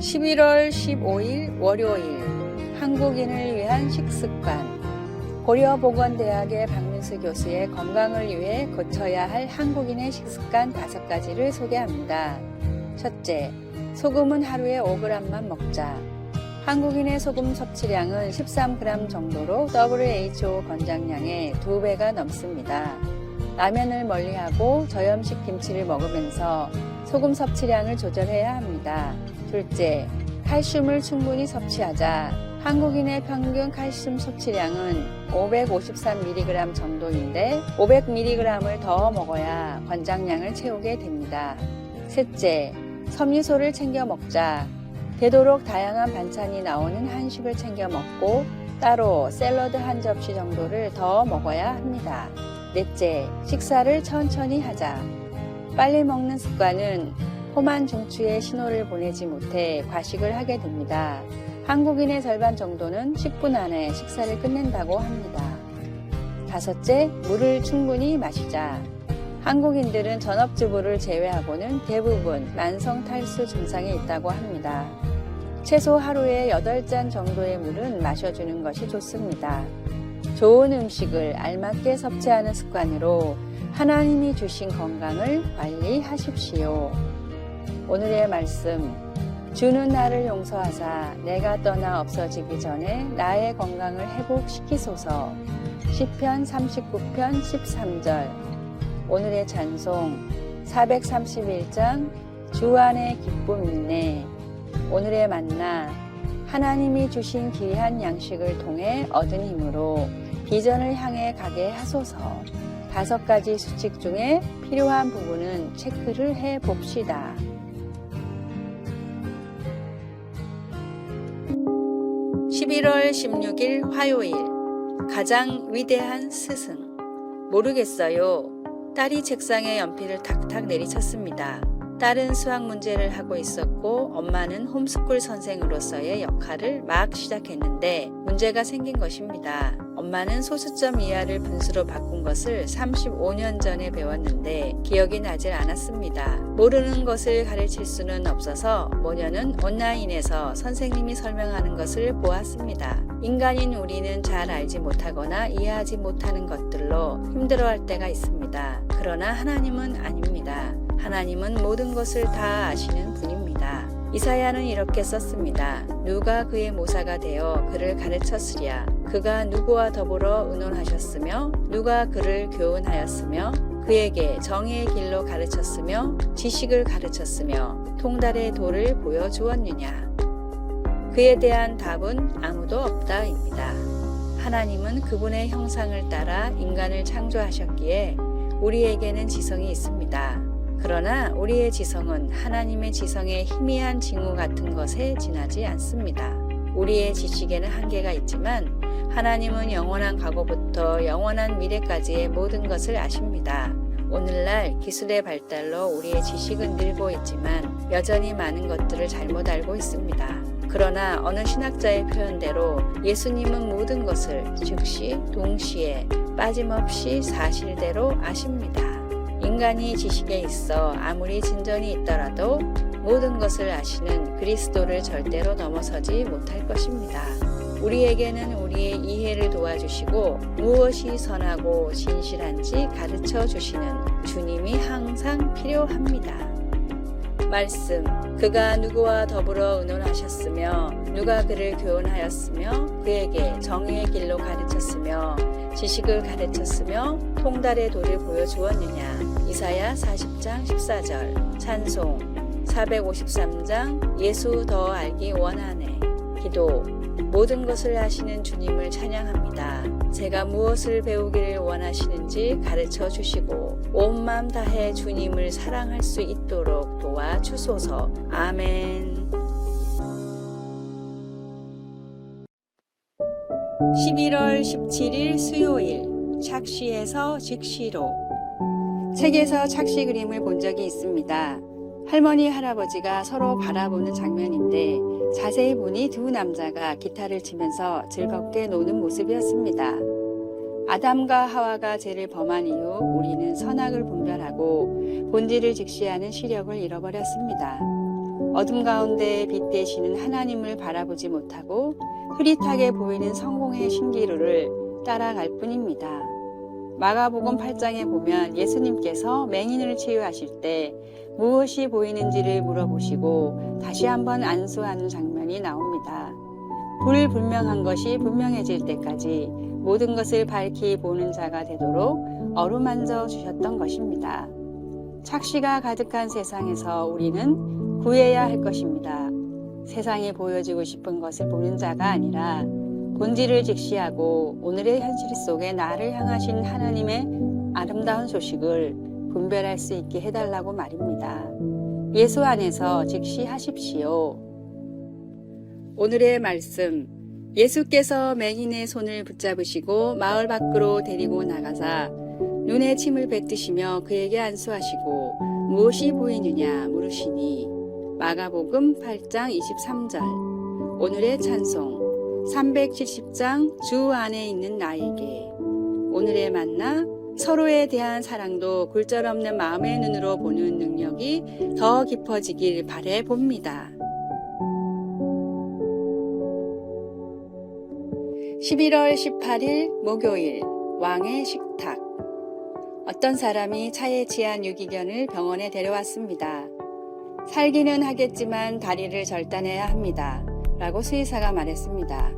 11월 15일 월요일 한국인을 위한 식습관 고려보건대학의 박민수 교수의 건강을 위해 고쳐야 할 한국인의 식습관 5가지를 소개합니다. 첫째, 소금은 하루에 5g만 먹자. 한국인의 소금 섭취량은 13g 정도로 WHO 권장량의 2배가 넘습니다. 라면을 멀리하고 저염식 김치를 먹으면서 소금 섭취량을 조절해야 합니다. 둘째, 칼슘을 충분히 섭취하자. 한국인의 평균 칼슘 섭취량은 553mg 정도인데 500mg을 더 먹어야 권장량을 채우게 됩니다. 셋째, 섬유소를 챙겨 먹자. 되도록 다양한 반찬이 나오는 한식을 챙겨 먹고 따로 샐러드 한 접시 정도를 더 먹어야 합니다. 넷째, 식사를 천천히 하자. 빨리 먹는 습관은 포만 중추에 신호를 보내지 못해 과식을 하게 됩니다. 한국인의 절반 정도는 10분 안에 식사를 끝낸다고 합니다. 다섯째, 물을 충분히 마시자. 한국인들은 전업주부를 제외하고는 대부분 만성 탈수 증상이 있다고 합니다. 최소 하루에 8잔 정도의 물은 마셔주는 것이 좋습니다. 좋은 음식을 알맞게 섭취하는 습관으로 하나님이 주신 건강을 관리하십시오. 오늘의 말씀, 주는 나를 용서하사 내가 떠나 없어지기 전에 나의 건강을 회복시키소서. 시편 39편 13절. 오늘의 찬송 431장 주 안에 기쁨 있네. 오늘의 만나 하나님이 주신 귀한 양식을 통해 얻은 힘으로 비전을 향해 가게 하소서. 5가지 수칙 중에 필요한 부분은 체크를 해 봅시다. 11월 16일 화요일 가장 위대한 스승. 모르겠어요. 딸이 책상에 연필을 탁탁 내리쳤습니다. 딸은 수학 문제를 하고 있었고 엄마는 홈스쿨 선생으로서의 역할을 막 시작했는데 문제가 생긴 것입니다. 엄마는 소수점 이하를 분수로 바꾼 것을 35년 전에 배웠는데 기억이 나질 않았습니다. 모르는 것을 가르칠 수는 없어서 모녀는 온라인에서 선생님이 설명하는 것을 보았습니다. 인간인 우리는 잘 알지 못하거나 이해하지 못하는 것들로 힘들어할 때가 있습니다. 그러나 하나님은 아닙니다. 하나님은 모든 것을 다 아시는 분입니다. 이사야는 이렇게 썼습니다. 누가 그의 모사가 되어 그를 가르쳤으랴. 그가 누구와 더불어 의논하셨으며 누가 그를 교훈하였으며 그에게 정의의 길로 가르쳤으며 지식을 가르쳤으며 통달의 도를 보여주었느냐. 그에 대한 답은 아무도 없다입니다. 하나님은 그분의 형상을 따라 인간을 창조하셨기에 우리에게는 지성이 있습니다. 그러나 우리의 지성은 하나님의 지성의 희미한 징후 같은 것에 지나지 않습니다. 우리의 지식에는 한계가 있지만 하나님은 영원한 과거부터 영원한 미래까지의 모든 것을 아십니다. 오늘날 기술의 발달로 우리의 지식은 늘고 있지만 여전히 많은 것들을 잘못 알고 있습니다. 그러나 어느 신학자의 표현대로 예수님은 모든 것을 즉시 동시에 빠짐없이 사실대로 아십니다. 인간이 지식에 있어 아무리 진전이 있더라도 모든 것을 아시는 그리스도를 절대로 넘어서지 못할 것입니다. 우리에게는 우리의 이해를 도와주시고 무엇이 선하고 진실한지 가르쳐 주시는 주님이 항상 필요합니다. 말씀, 그가 누구와 더불어 의논하셨으며 누가 그를 교훈하였으며 그에게 정의의 길로 가르쳤으며 지식을 가르쳤으며 통달의 도를 보여주었느냐. 이사야 40장 14절. 찬송 453장 예수 더 알기 원하네. 기도, 모든 것을 아시는 주님을 찬양합니다. 제가 무엇을 배우기를 원하시는지 가르쳐 주시고 온 마음 다해 주님을 사랑할 수 있도록 도와주소서. 아멘. 11월 17일 수요일 착시에서 직시로. 책에서 착시 그림을 본 적이 있습니다. 할머니, 할아버지가 서로 바라보는 장면인데 자세히 보니 두 남자가 기타를 치면서 즐겁게 노는 모습이었습니다. 아담과 하와가 죄를 범한 이후 우리는 선악을 분별하고 본질을 직시하는 시력을 잃어버렸습니다. 어둠 가운데 빛 되시는 하나님을 바라보지 못하고 흐릿하게 보이는 성공의 신기루를 따라갈 뿐입니다. 마가복음 8장에 보면 예수님께서 맹인을 치유하실 때 무엇이 보이는지를 물어보시고 다시 한번 안수하는 장면이 나옵니다. 불분명한 것이 분명해질 때까지 모든 것을 밝히 보는 자가 되도록 어루만져 주셨던 것입니다. 착시가 가득한 세상에서 우리는 구해야 할 것입니다. 세상이 보여주고 싶은 것을 보는 자가 아니라 본질을 직시하고 오늘의 현실 속에 나를 향하신 하나님의 아름다운 소식을 분별할 수 있게 해달라고 말입니다. 예수 안에서 직시하십시오. 오늘의 말씀, 예수께서 맹인의 손을 붙잡으시고 마을 밖으로 데리고 나가사 눈에 침을 뱉으시며 그에게 안수하시고 무엇이 보이느냐 물으시니 마가복음 8장 23절. 오늘의 찬송 370장 주 안에 있는 나에게. 오늘의 만나, 서로에 대한 사랑도 굴절없는 마음의 눈으로 보는 능력이 더 깊어지길 바래 봅니다. 11월 18일 목요일 왕의 식탁. 어떤 사람이 차에 치한 유기견을 병원에 데려왔습니다. 살기는 하겠지만 다리를 절단해야 합니다. 라고 수의사가 말했습니다.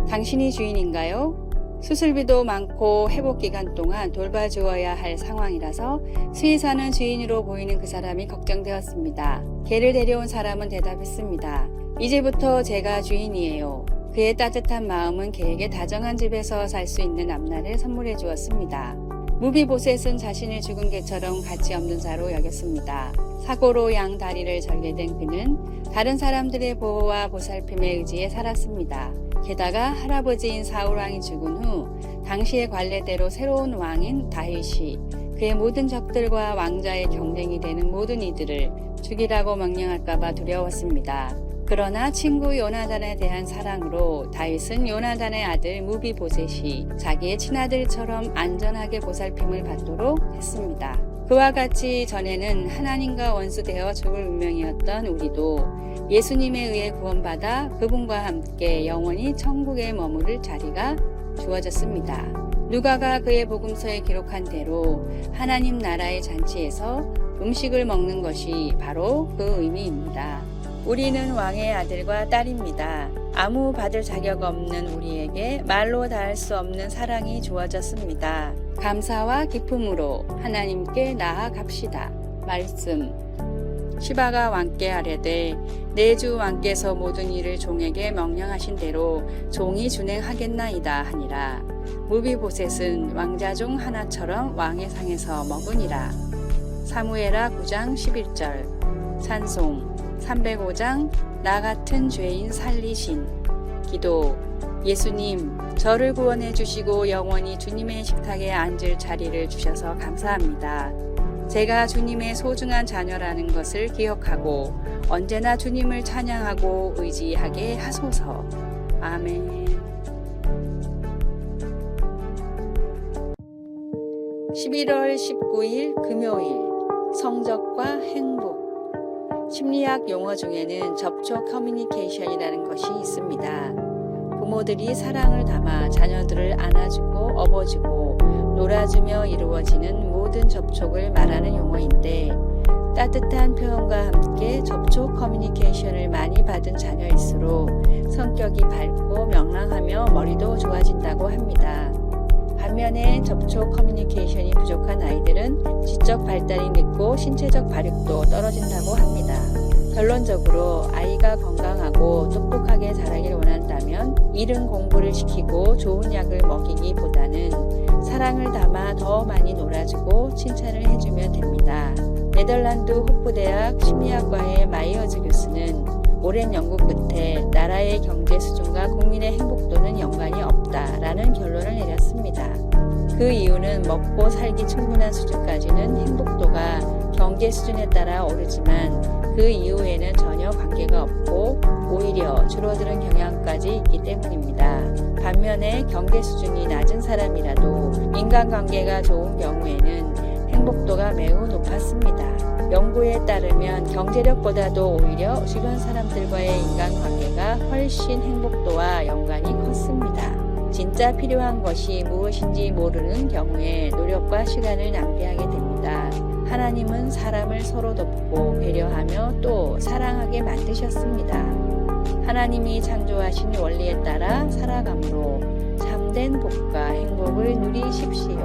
당신이 주인인가요? 수술비도 많고 회복기간 동안 돌봐주어야 할 상황이라서 수의사는 주인으로 보이는 그 사람이 걱정되었습니다. 개를 데려온 사람은 대답했습니다. 이제부터 제가 주인이에요. 그의 따뜻한 마음은 개에게 다정한 집에서 살 수 있는 앞날을 선물해 주었습니다. 무비보셋은 자신을 죽은 개처럼 가치 없는 자로 여겼습니다. 사고로 양 다리를 절개된 그는 다른 사람들의 보호와 보살핌에 의지해 살았습니다. 게다가 할아버지인 사울왕이 죽은 후 당시의 관례대로 새로운 왕인 다윗이 그의 모든 적들과 왕자의 경쟁이 되는 모든 이들을 죽이라고 명령할까봐 두려웠습니다. 그러나 친구 요나단에 대한 사랑으로 다윗은 요나단의 아들 무비보셋이 자기의 친아들처럼 안전하게 보살핌을 받도록 했습니다. 그와 같이 전에는 하나님과 원수되어 죽을 운명이었던 우리도 예수님에 의해 구원받아 그분과 함께 영원히 천국에 머무를 자리가 주어졌습니다. 누가가 그의 복음서에 기록한 대로 하나님 나라의 잔치에서 음식을 먹는 것이 바로 그 의미입니다. 우리는 왕의 아들과 딸입니다. 아무 받을 자격 없는 우리에게 말로 다할 수 없는 사랑이 주어졌습니다. 감사와 기쁨으로 하나님께 나아갑시다. 말씀. 시바가 왕께 아뢰되 내 주 왕께서 모든 일을 종에게 명령하신 대로 종이 준행하겠나이다 하니라. 무비보셋은 왕자 중 하나처럼 왕의 상에서 먹으니라. 사무엘하 9장 11절. 찬송 305장 나 같은 죄인 살리신. 기도. 예수님, 저를 구원해 주시고 영원히 주님의 식탁에 앉을 자리를 주셔서 감사합니다. 제가 주님의 소중한 자녀라는 것을 기억하고 언제나 주님을 찬양하고 의지하게 하소서. 아멘. 11월 19일 금요일 성적과 행복. 심리학 용어 중에는 접촉 커뮤니케이션이라는 것이 있습니다. 부모들이 사랑을 담아 자녀들을 안아주고 업어주고 놀아주며 이루어지는 모든 접촉을 말하는 용어인데 따뜻한 표현과 함께 접촉 커뮤니케이션을 많이 받은 자녀일수록 성격이 밝고 명랑하며 머리도 좋아진다고 합니다. 반면에 접촉 커뮤니케이션이 부족한 아이들은 지적 발달이 늦고 신체적 발육도 떨어진다고 합니다. 결론적으로 아이가 건강하고 똑똑하게 자라길 원한다면 이른 공부를 시키고 좋은 약을 먹이기보다는 사랑을 담아 더 많이 놀아주고 칭찬을 해주면 됩니다. 네덜란드 호프대학 심리학과의 마이어즈 교수는 오랜 연구 끝에 나라의 경제 수준과 국민의 행복도는 연관이 없다라는 결론을 내렸습니다. 그 이유는 먹고 살기 충분한 수준까지는 행복도가 경제 수준에 따라 오르지만 그 이후에는 전혀 관계가 없고 오히려 줄어드는 경향까지 있기 때문입니다. 반면에 경제 수준이 낮은 사람이라도 인간관계가 좋은 경우에는 행복도가 매우 높았습니다. 연구에 따르면 경제력보다도 오히려 주변 사람들과의 인간관계가 훨씬 행복도와 연관이 컸습니다. 진짜 필요한 것이 무엇인지 모르는 경우에 노력과 시간을 낭비하게 됩니다. 하나님은 사람을 서로 돕고 배려하며 또 사랑하게 만드셨습니다. 하나님이 창조하신 원리에 따라 살아감으로 참된 복과 행복을 누리십시오.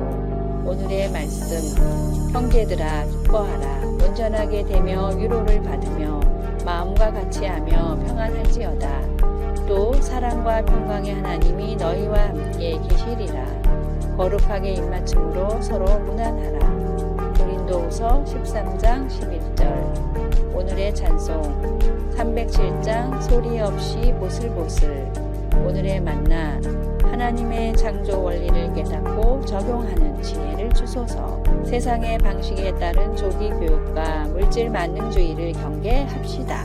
오늘의 말씀, 형제들아 기뻐하라. 온전하게 되며 위로를 받으며 마음과 같이 하며 평안할지어다. 또 사랑과 평강의 하나님이 너희와 함께 계시리라. 거룩하게 입맞춤으로 서로 무난하라. 고린도후서 13장 11절. 오늘의 찬송 307장 소리 없이 보슬보슬. 오늘의 만나 하나님의 창조 원리를 깨닫고 적용하는 지혜를 주소서. 세상의 방식에 따른 조기 교육과 물질 만능주의를 경계합시다.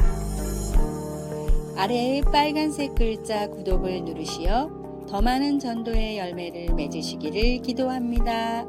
아래의 빨간색 글자 구독을 누르시어 더 많은 전도의 열매를 맺으시기를 기도합니다.